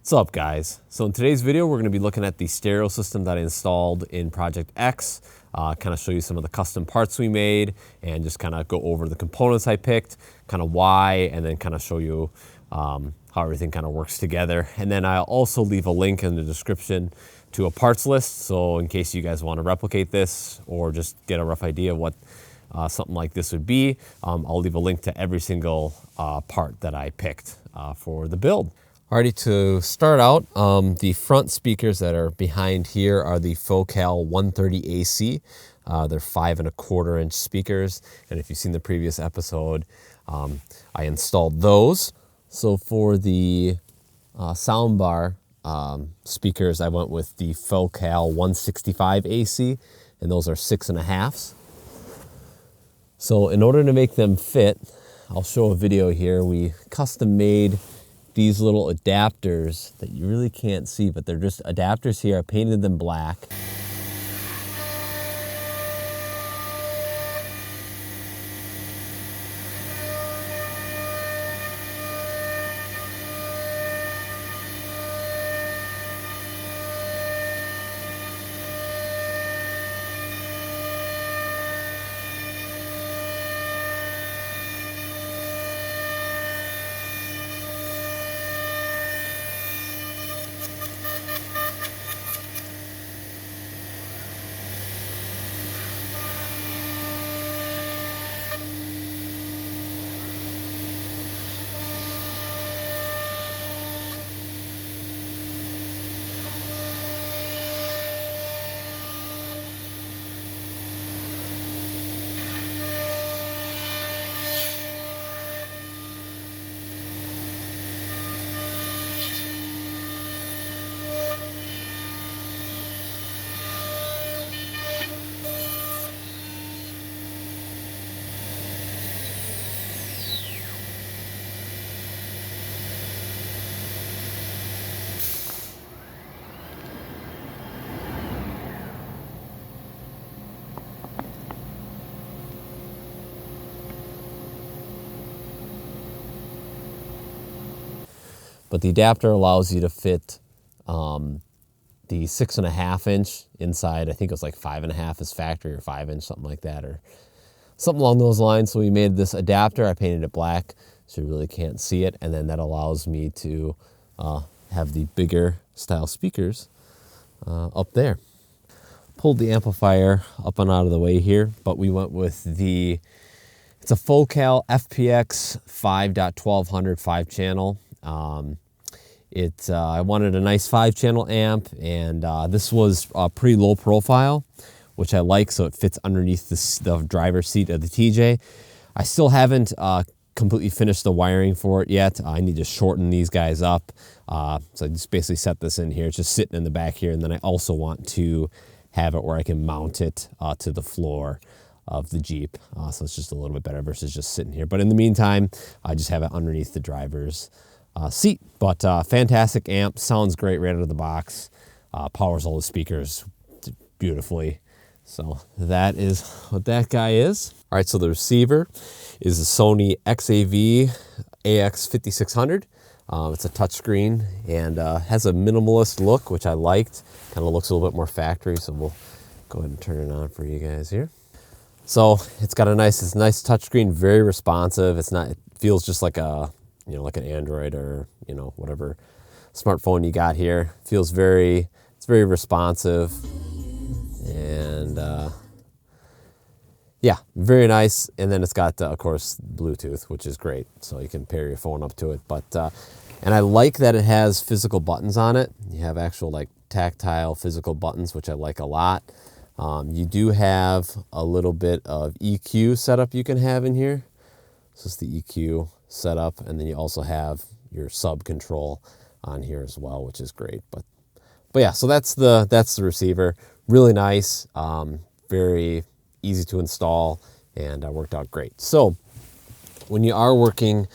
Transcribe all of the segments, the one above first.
What's up, guys? So in today's video, we're going to be looking at the stereo system that I installed in Project X, kind of show you some of the custom parts we made and just kind of go over the components I picked, kind of why, and then kind of show you how everything kind of works together. And then I'll also leave a link in the description to a parts list, so in case you guys want to replicate this or just get a rough idea of what something like this would be, I'll leave a link to every single part that I picked for the build. Alrighty, to start out, the front speakers that are behind here are the Focal 130 AC. They're 5 1/4 inch speakers, and if you've seen the previous episode, I installed those. So for the soundbar speakers, I went with the Focal 165 AC, and those are 6 1/2. So in order to make them fit, I'll show a video here. We custom made these little adapters that you really can't see, but they're just adapters here. I painted them black. But the adapter allows you to fit the 6 1/2 inch inside. I think it was like 5 1/2 is factory, or 5 inch, something like that, or something along those lines. So we made this adapter. I painted it black so you really can't see it. And then that allows me to have the bigger style speakers up there. Pulled the amplifier up and out of the way here, but we went with it's a Focal FPX 5.1200 5-channel. I wanted a nice 5-channel amp, and this was pretty low profile, which I like, so it fits underneath the driver's seat of the TJ. I still haven't completely finished the wiring for it yet. I need to shorten these guys up. So I just basically set this in here. It's just sitting in the back here, and then I also want to have it where I can mount it to the floor of the Jeep. So it's just a little bit better versus just sitting here. But in the meantime, I just have it underneath the driver's seat. But fantastic amp, sounds great right out of the box, powers all the speakers beautifully. So that is what that guy is. All right, so the receiver is a Sony XAV AX5600. It's a touchscreen and has a minimalist look, which I liked. Kind of looks a little bit more factory, so we'll go ahead and turn it on for you guys here. So it's got it's a nice touchscreen, very responsive. It feels just like like an Android or, whatever smartphone you got here. It's very responsive, and yeah, very nice. And then it's got, of course, Bluetooth, which is great. So you can pair your phone up to it. But, and I like that it has physical buttons on it. You have actual tactile physical buttons, which I like a lot. You do have a little bit of EQ setup you can have in here. So it's the EQ setup, and then you also have your sub control on here as well, which is great. But yeah, so that's the receiver. Really nice, very easy to install, and worked out great. So when you are working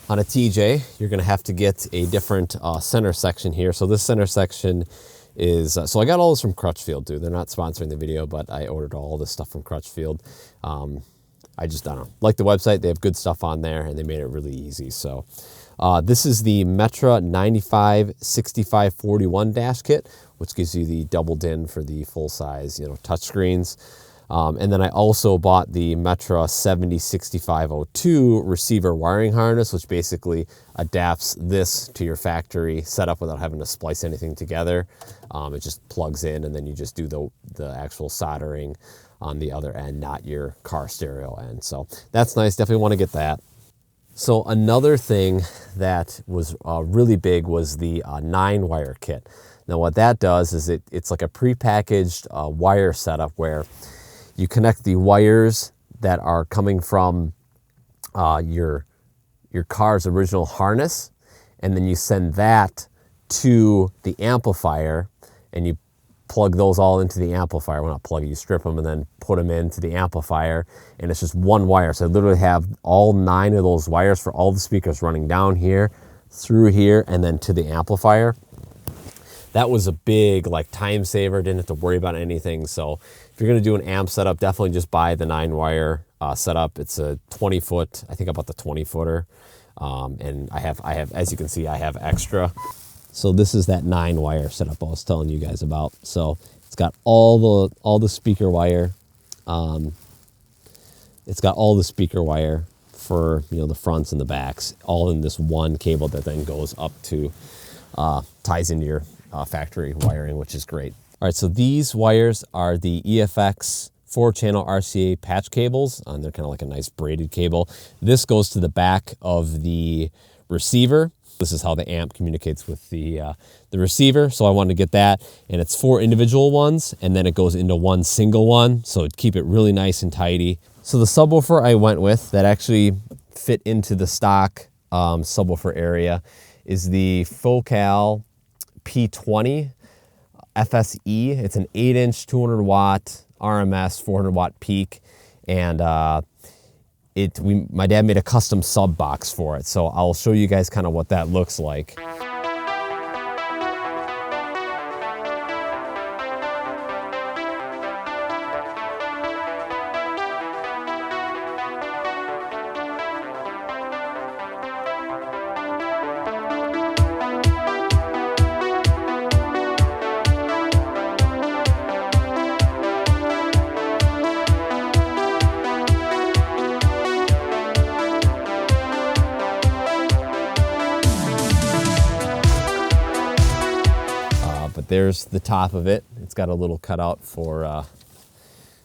on a TJ, you're going to have to get a different center section here. So this center section is, so I got all this from Crutchfield too. They're not sponsoring the video, but I ordered all this stuff from Crutchfield. I don't know, like the website, they have good stuff on there, and they made it really easy. So This is the Metra 956541 dash kit, which gives you the double DIN for the full size, touchscreens. And then I also bought the Metra 706502 receiver wiring harness, which basically adapts this to your factory setup without having to splice anything together. It just plugs in, and then you just do the actual soldering on the other end, not your car stereo end. So that's nice. Definitely want to get that. So another thing that was really big was the 9-wire kit. Now what that does is it's like a prepackaged wire setup where you connect the wires that are coming from your car's original harness, and then you send that to the amplifier, and you plug those all into the amplifier. Well, not plug it, you strip them and then put them into the amplifier, and it's just one wire. So I literally have all 9 of those wires for all the speakers running down here, through here, and then to the amplifier. That was a big time saver. Didn't have to worry about anything. So if you're gonna do an amp setup, definitely just buy the 9-wire setup. It's a 20-foot, I think about the 20-footer. And I have, as you can see, I have extra. So this is that 9-wire setup I was telling you guys about. So it's got all the speaker wire. It's got all the speaker wire for the fronts and the backs, all in this one cable that then goes up to ties into your factory wiring, which is great. All right, so these wires are the EFX 4-channel RCA patch cables. They're kind of like a nice braided cable. This goes to the back of the receiver. This is how the amp communicates with the receiver. So I wanted to get that, and it's 4 individual ones, and then it goes into one single one. So it'd keep it really nice and tidy. So the subwoofer I went with that actually fit into the stock subwoofer area is the Focal P20 FSE. It's an 8-inch, 200-watt RMS, 400-watt peak, and my dad made a custom sub box for it. So I'll show you guys kind of what that looks like. But there's the top of it. It's got a little cutout for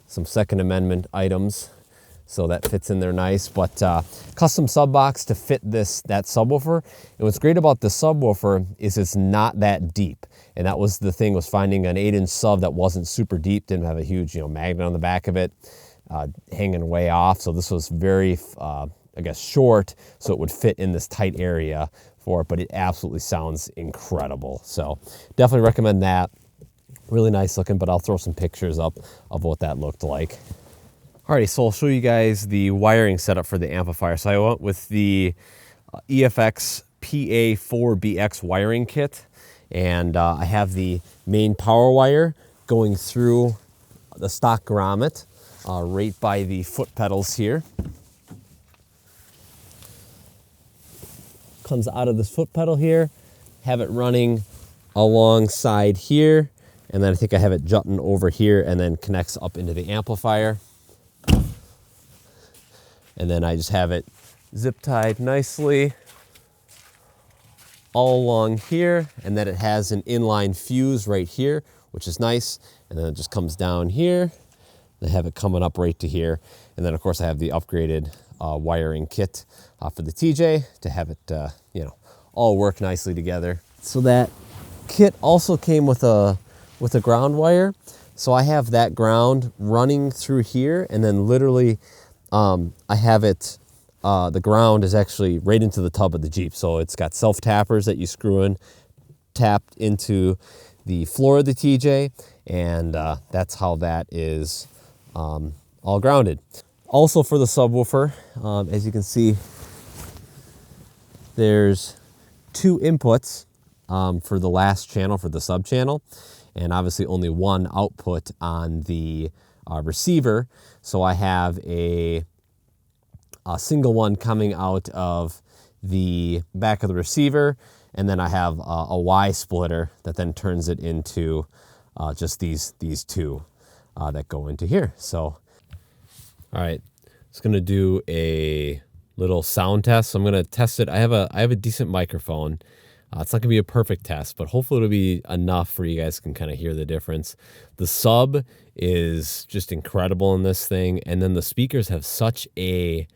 some Second Amendment items, so that fits in there nice. But custom sub box to fit that subwoofer. And what's great about the subwoofer is it's not that deep. And that was the thing, was finding an 8-inch sub that wasn't super deep, didn't have a huge magnet on the back of it, hanging way off. So this was very, I guess, short, so it would fit in this tight area for it, but it absolutely sounds incredible. So definitely recommend that. Really nice looking, but I'll throw some pictures up of what that looked like. Alrighty, so I'll show you guys the wiring setup for the amplifier. So I went with the EFX PA4BX wiring kit, and I have the main power wire going through the stock grommet right by the foot pedals here. Comes out of this foot pedal here, have it running alongside here, and then I think I have it jutting over here and then connects up into the amplifier. And then I just have it zip tied nicely all along here, and then it has an inline fuse right here, which is nice. And then it just comes down here. They have it coming up right to here. And then of course I have the upgraded wiring kit for the TJ to have it, all work nicely together. So that kit also came with a ground wire. So I have that ground running through here, and then literally I have it, the ground is actually right into the tub of the Jeep. So it's got self-tappers that you screw in, tapped into the floor of the TJ, and that's how that is all grounded. Also for the subwoofer, as you can see, there's 2 inputs for the last channel, for the sub channel, and obviously only 1 output on the receiver. So I have a single one coming out of the back of the receiver, and then I have a Y splitter that then turns it into just these two that go into here. So, all right, it's gonna do a little sound test. So I'm gonna test it. I have a decent microphone. It's not gonna be a perfect test, but hopefully it'll be enough for you guys can kind of hear the difference. The sub is just incredible in this thing, and then the speakers have such a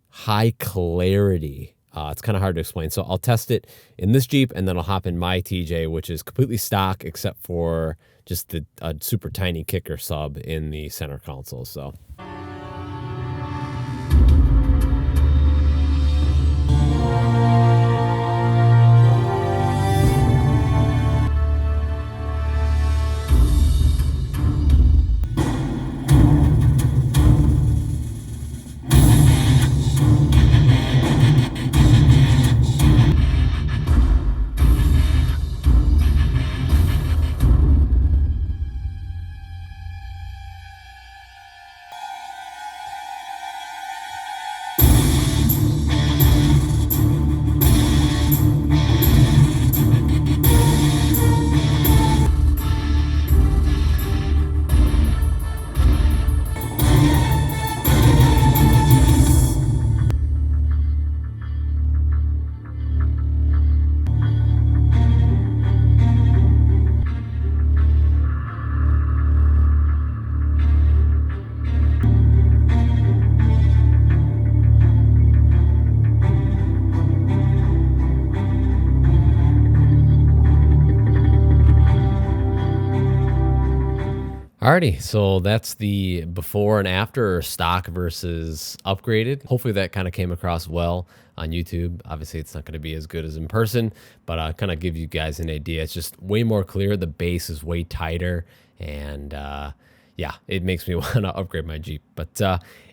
high clarity. It's kind of hard to explain. So I'll test it in this Jeep, and then I'll hop in my TJ, which is completely stock except for just the super tiny kicker sub in the center console. So. Alrighty, so that's the before and after, or stock versus upgraded. Hopefully that kind of came across well on YouTube. Obviously it's not going to be as good as in person, but kind of give you guys an idea. It's just way more clear. The bass is way tighter, and yeah, it makes me want to upgrade my Jeep. But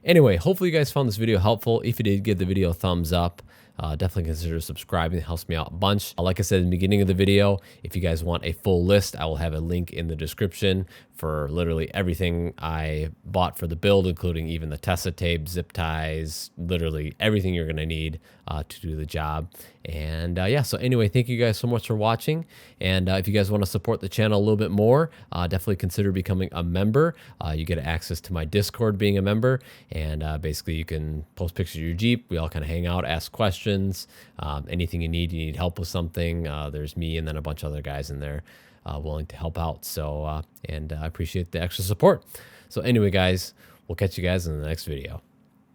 anyway, hopefully you guys found this video helpful. If you did, give the video a thumbs up. Definitely consider subscribing. It helps me out a bunch. Like I said in the beginning of the video, if you guys want a full list, I will have a link in the description for literally everything I bought for the build, including even the Tessa tape, zip ties, literally everything you're going to need to do the job. And yeah, so anyway, thank you guys so much for watching. And if you guys want to support the channel a little bit more, definitely consider becoming a member. You get access to my Discord being a member, and basically you can post pictures of your Jeep. We all kind of hang out, ask questions, anything you need help with something. There's me and then a bunch of other guys in there willing to help out. So, and I appreciate the extra support. So anyway, guys, we'll catch you guys in the next video.